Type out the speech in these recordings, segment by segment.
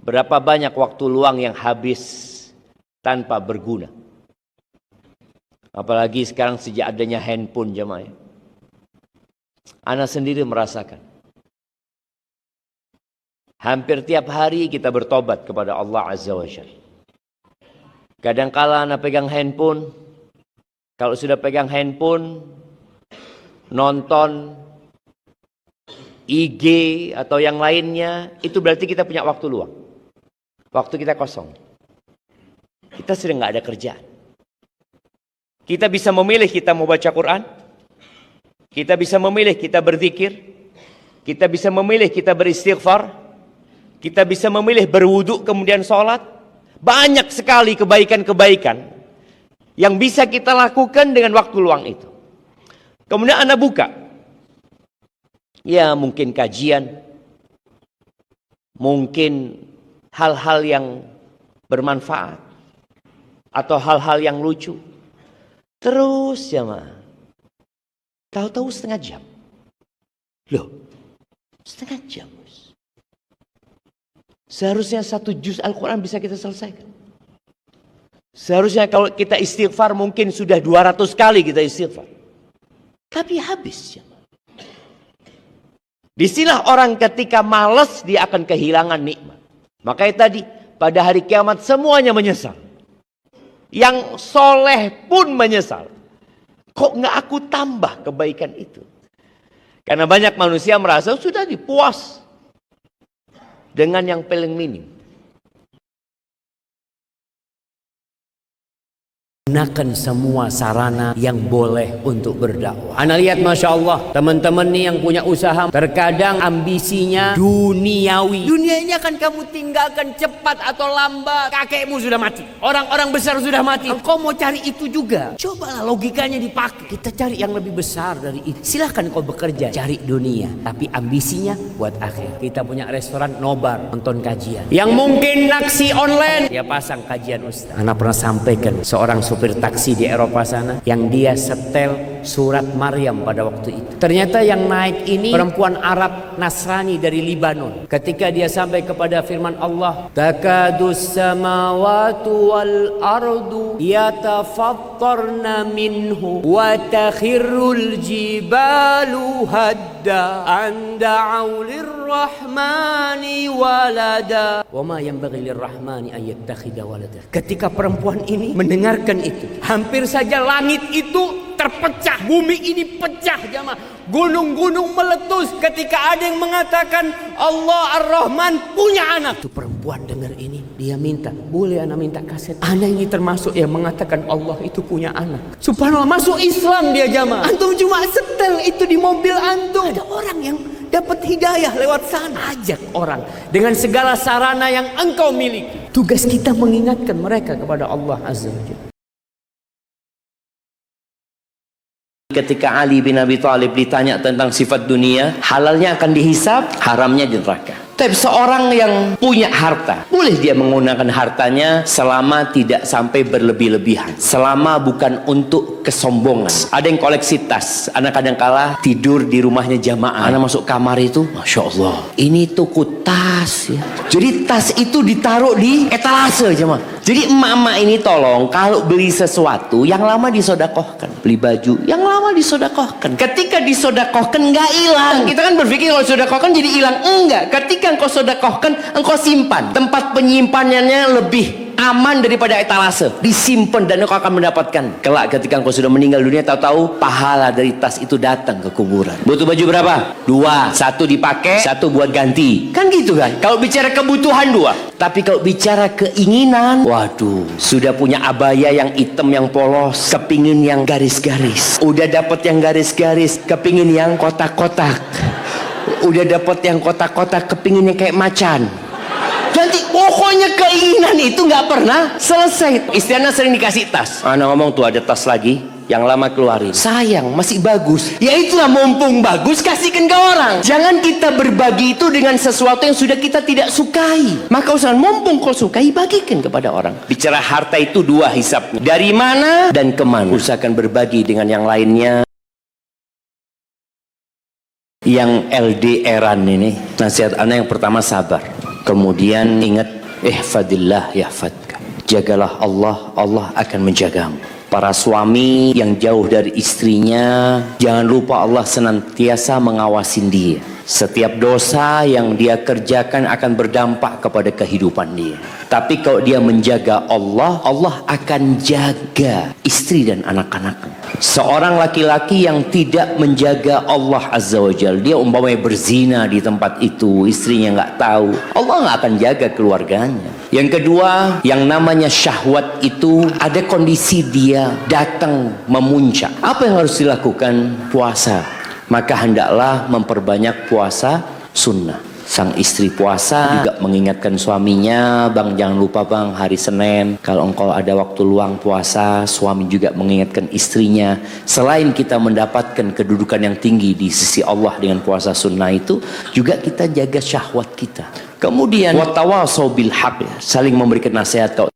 Berapa banyak waktu luang yang habis tanpa berguna. Apalagi sekarang sejak adanya handphone jemaah. Ana sendiri merasakan. Hampir tiap hari kita bertobat kepada Allah Azza wa Jalla. Kadangkala ana pegang handphone. Kalau sudah pegang handphone, nonton IG atau yang lainnya, itu berarti kita punya waktu luang. Waktu kita kosong. Kita sedang nggak ada kerjaan. Kita bisa memilih kita mau baca Quran. Kita bisa memilih kita berzikir. Kita bisa memilih kita beristighfar. Kita bisa memilih berwudu kemudian sholat. Banyak sekali kebaikan-kebaikan yang bisa kita lakukan dengan waktu luang itu. Kemudian Anda buka. Ya mungkin kajian. Mungkin hal-hal yang bermanfaat. Atau hal-hal yang lucu. Terus ya mah. Tahu-tahu setengah jam. Loh. Setengah jam. Seharusnya 1 juz Al-Quran bisa kita selesaikan. Seharusnya kalau kita istighfar mungkin sudah 200 kali kita istighfar. Tapi habis ya. Disinilah orang ketika malas dia akan kehilangan nikmat. Makanya tadi pada hari kiamat semuanya menyesal. Yang soleh pun menyesal. Kok nggak aku tambah kebaikan itu? Karena banyak manusia merasa sudah dipuas dengan yang paling minim. Gunakan semua sarana yang boleh untuk berdakwah. Anda lihat Masya Allah, teman-teman nih yang punya usaha, terkadang ambisinya duniawi. Dunia ini akan kamu tinggalkan cepat atau lambat. Kakekmu sudah mati, orang-orang besar sudah mati. Engkau mau cari itu juga. Cobalah logikanya dipakai. Kita cari yang lebih besar dari itu. Silahkan kau bekerja, cari dunia. Tapi ambisinya buat akhir. Kita punya restoran nobar, nonton kajian. Yang mungkin naksi online, dia pasang kajian Ustaz. Anda pernah sampaikan seorang supir taksi di Eropa sana yang dia setel surat Maryam pada waktu itu. Ternyata yang naik ini perempuan Arab Nasrani dari Libanon. Ketika dia sampai kepada firman Allah, takadus samawati wal ardu yatafattarna minhu wa takhirrul jibalu hadda an da'u lirrahmani walada wa ma yanbaghi lirrahmani an yattakhidha walada. Ketika perempuan ini mendengarkan itu, hampir saja langit itu terpecah, bumi ini pecah jamaah, gunung-gunung meletus ketika ada yang mengatakan Allah Ar-Rahman punya anak. Itu perempuan dengar ini, dia minta, boleh anak minta kaset, anak ini termasuk yang mengatakan Allah itu punya anak. Subhanallah, masuk Islam dia jamaah. Antum cuma setel itu di mobil antum, ada orang yang dapat hidayah lewat sana. Ajak orang dengan segala sarana yang engkau miliki. Tugas kita mengingatkan mereka kepada Allah Azza wa Jalla. Ketika Ali bin Abi Thalib ditanya tentang sifat dunia, halalnya akan dihisab, haramnya di neraka. Tapi seorang yang punya harta, boleh dia menggunakan hartanya selama tidak sampai berlebih-lebihan, selama bukan untuk kesombongan. Ada yang koleksi tas, anak kadang-kala tidur di rumahnya jamaah, anak masuk kamar itu, Masya Allah, ini toko tas ya. Jadi tas itu ditaruh di etalase jamaah. Jadi emak-emak ini tolong kalau beli sesuatu yang lama disodakohkan, beli baju yang lama disodakohkan. Ketika disodakohkan nggak hilang. Kita kan berpikir kalau disodakohkan jadi hilang, enggak. Ketika engkau sodakohkan, engkau simpan. Tempat penyimpanannya lebih aman daripada etalase. Disimpan dan engkau akan mendapatkan. Kelak ketika engkau sudah meninggal dunia, tahu-tahu pahala dari tas itu datang ke kuburan. Butuh baju berapa? 2. 1 dipakai, 1 buat ganti. Kan gitu kan? Kalau bicara kebutuhan 2. Tapi kalau bicara keinginan, waduh, sudah punya abaya yang hitam yang polos, kepingin yang garis-garis. Udah dapat yang garis-garis, kepingin yang kotak-kotak. Udah dapat yang kotak-kotak, kepinginnya kayak macan. Nanti pokoknya keinginan itu nggak pernah selesai. Istrinya sering dikasih tas. Anak ngomong tuh ada tas lagi, yang lama keluarin. Sayang, masih bagus. Ya itulah, mumpung bagus kasihkan ke orang. Jangan kita berbagi itu dengan sesuatu yang sudah kita tidak sukai. Maka usahakan mumpung kau sukai, bagikan kepada orang. Bicara harta itu 2 hisabnya. Dari mana dan kemana. Usahakan berbagi dengan yang lainnya. Yang LDRan ini, nasihat anak yang pertama sabar. Kemudian ingat Ihfadillah yahfadka. Jagalah Allah, Allah akan menjagamu. Para suami yang jauh dari istrinya, jangan lupa Allah senantiasa mengawasin dia. Setiap dosa yang dia kerjakan akan berdampak kepada kehidupan dia. Tapi kalau dia menjaga Allah, Allah akan jaga istri dan anak-anaknya. Seorang laki-laki yang tidak menjaga Allah Azza wa Jalla, dia umpamanya berzina di tempat itu, istrinya nggak tahu, Allah nggak akan jaga keluarganya. Yang kedua, yang namanya syahwat itu ada kondisi dia datang memuncak. Apa yang harus dilakukan? Puasa. Maka hendaklah memperbanyak puasa sunnah. Sang istri puasa juga mengingatkan suaminya, bang jangan lupa bang hari Senin kalau engkau ada waktu luang puasa. Suami juga mengingatkan istrinya. Selain kita mendapatkan kedudukan yang tinggi di sisi Allah dengan puasa sunnah itu, juga kita jaga syahwat kita. Kemudian watawasau bil haq, saling memberikan nasihat.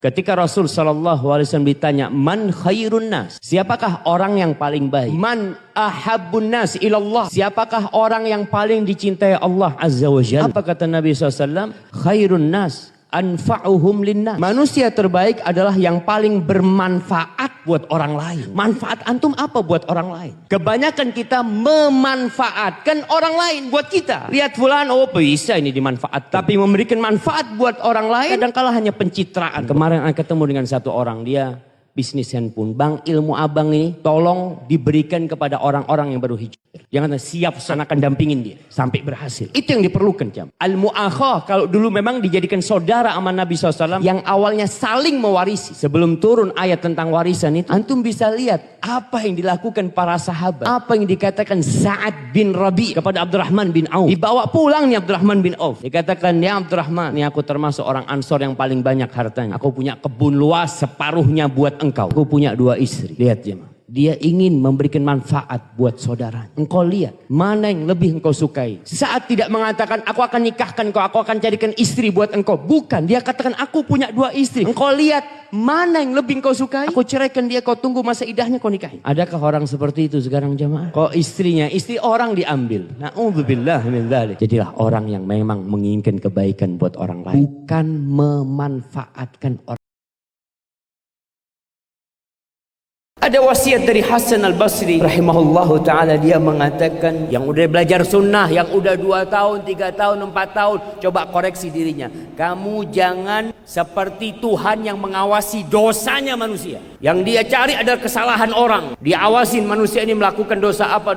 Ketika Rasul SAW ditanya, man khairun nas? Siapakah orang yang paling baik? Man ahabbun nas ilallah? Siapakah orang yang paling dicintai Allah Azza wa Jalla? Apa kata Nabi SAW? Khairun nas anfa'uhum linnas. Manusia terbaik adalah yang paling bermanfaat buat orang lain. Manfaat antum apa buat orang lain? Kebanyakan kita memanfaatkan orang lain buat kita. Lihat fulan, oh bisa ini dimanfaatkan. Tapi memberikan manfaat buat orang lain kadang-kala hanya pencitraan. Kemarin saya ketemu dengan satu orang, dia bisnis handphone. Bang, ilmu abang ini tolong diberikan kepada orang-orang yang baru hijrah. Jangan siap sana akan dampingin dia sampai berhasil. Itu yang diperlukan jam. Al-mu'akhah kalau dulu memang dijadikan saudara sama Nabi SAW yang awalnya saling mewarisi. Sebelum turun ayat tentang warisan itu, antum bisa lihat apa yang dilakukan para sahabat. Apa yang dikatakan Sa'ad bin Rabi kepada Abdurrahman bin Auf. Dibawa pulang nih Abdurrahman bin Auf. Dikatakan, ya Abdurrahman, ini aku termasuk orang Ansor yang paling banyak hartanya. Aku punya kebun luas separuhnya buat engkau. Aku punya 2 istri. Lihat jemaah. Dia ingin memberikan manfaat buat saudara. Engkau lihat mana yang lebih engkau sukai. Saat tidak mengatakan aku akan nikahkan kau, aku akan carikan istri buat engkau. Bukan, dia katakan aku punya 2 istri. Engkau lihat mana yang lebih engkau sukai. Aku ceraikan dia, kau tunggu masa idahnya kau nikahin. Adakah orang seperti itu sekarang jemaah? Kok istrinya, istri orang diambil. Na'udzubillah min dzalik. Jadilah orang yang memang menginginkan kebaikan buat orang lain, bukan memanfaatkan orang. Ada wasiat dari Hasan al-Basri rahimahullahu ta'ala, dia mengatakan yang udah belajar sunnah, yang udah 2 tahun, 3 tahun, 4 tahun, coba koreksi dirinya. Kamu jangan seperti Tuhan yang mengawasi dosanya manusia. Yang dia cari adalah kesalahan orang. Dia awasin manusia ini melakukan dosa apa.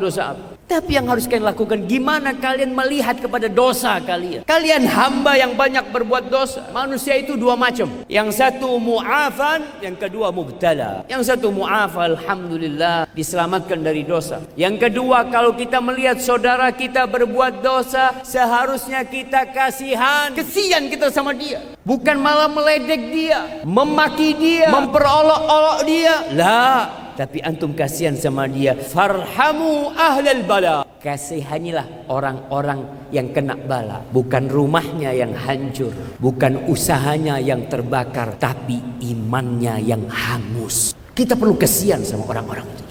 Tapi yang harus kalian lakukan, gimana kalian melihat kepada dosa kalian. Kalian hamba yang banyak berbuat dosa. Manusia itu 2 macam. Yang satu mu'afan, yang kedua mubtala. Yang satu mu'afan, alhamdulillah, diselamatkan dari dosa. Yang kedua, kalau kita melihat saudara kita berbuat dosa, seharusnya kita kasihan. Kesian kita sama dia. Bukan malah meledek dia, memaki dia, memperolok-olok dia. Lah. Tapi antum kasihan sama dia. Farhamu ahlal bala. Kasihanilah orang-orang yang kena bala. Bukan rumahnya yang hancur, bukan usahanya yang terbakar, tapi imannya yang hangus. Kita perlu kasihan sama orang-orang itu.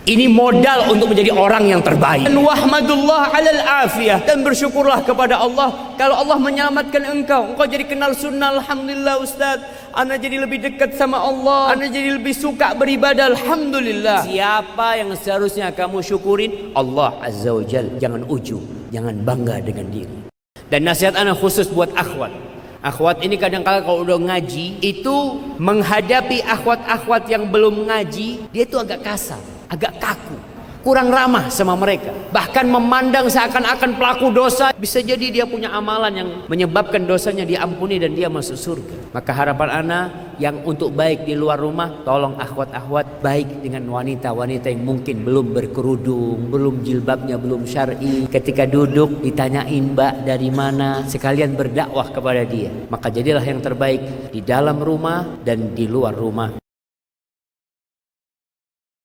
Ini modal untuk menjadi orang yang terbaik. Dan wahmadullah alal afiyah, dan bersyukurlah kepada Allah kalau Allah menyelamatkan engkau jadi kenal sunnah. Alhamdulillah Ustaz, ana jadi lebih dekat sama Allah, ana jadi lebih suka beribadah. Alhamdulillah. Siapa yang seharusnya kamu syukurin? Allah Azza wa Jalla. Jangan ujub, jangan bangga dengan diri. Dan nasihat ana khusus buat akhwat. Akhwat ini kadang-kala kalau udah ngaji itu menghadapi akhwat-akhwat yang belum ngaji, dia itu agak kasar, agak kaku, kurang ramah sama mereka. Bahkan memandang seakan-akan pelaku dosa. Bisa jadi dia punya amalan yang menyebabkan dosanya diampuni dan dia masuk surga. Maka harapan ana yang untuk baik di luar rumah, tolong akhwat-akhwat baik dengan wanita-wanita yang mungkin belum berkerudung, belum jilbabnya belum syar'i. Ketika duduk ditanyain, mbak dari mana, sekalian berdakwah kepada dia. Maka jadilah yang terbaik di dalam rumah dan di luar rumah.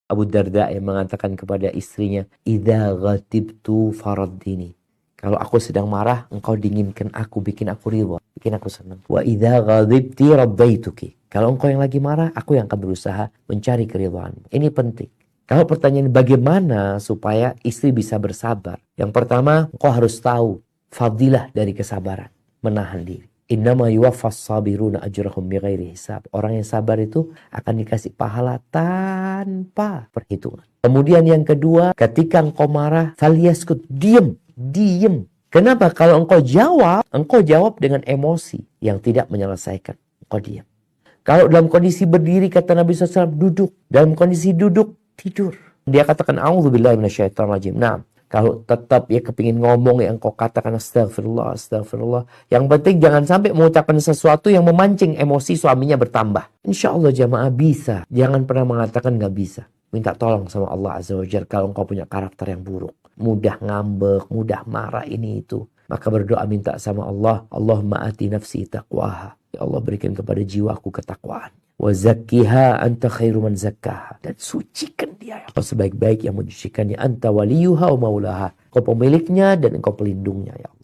Abu Darda yang mengatakan kepada istrinya, idza ghatibtu faraddini. Kalau aku sedang marah, engkau dinginkan aku, bikin aku ridha, bikin aku senang. Wa idza ghadibti rabbaituki. Kalau engkau yang lagi marah, aku yang akan berusaha mencari keridhaanmu. Ini penting. Kalau pertanyaan bagaimana supaya istri bisa bersabar? Yang pertama, engkau harus tahu fadilah dari kesabaran, menahan diri. Innama yuwaffas sabiruna ajrahum bighairi hisab. Orang yang sabar itu akan dikasih pahala tanpa perhitungan. Kemudian yang kedua, ketika engkau marah, falyaskut, diem. Kenapa? Kalau engkau jawab dengan emosi yang tidak menyelesaikan. Engkau diam. Kalau dalam kondisi berdiri, kata Nabi SAW, duduk. Dalam kondisi duduk, tidur. Dia katakan, a'udzubillahi minasyaitonirrajim. Nah, kalau tetap ya kepingin ngomong, yang engkau katakan astagfirullah. Yang penting jangan sampai mengucapkan sesuatu yang memancing emosi suaminya bertambah. Insya Allah jamaah bisa. Jangan pernah mengatakan nggak bisa. Minta tolong sama Allah Azza wa Jalla kalau engkau punya karakter yang buruk. Mudah ngambek, mudah marah ini itu. Maka berdoa minta sama Allah. Allahumma ati nafsi taqwaha. Ya Allah berikan kepada jiwaku ketakwaan. Wa zakkiha anta khairu man zakkaha. Dan sucikan dia. Kau sebaik-baik yang menyucikannya. Anta waliyuha wa maulaha. Kau pemiliknya dan engkau pelindungnya ya Allah.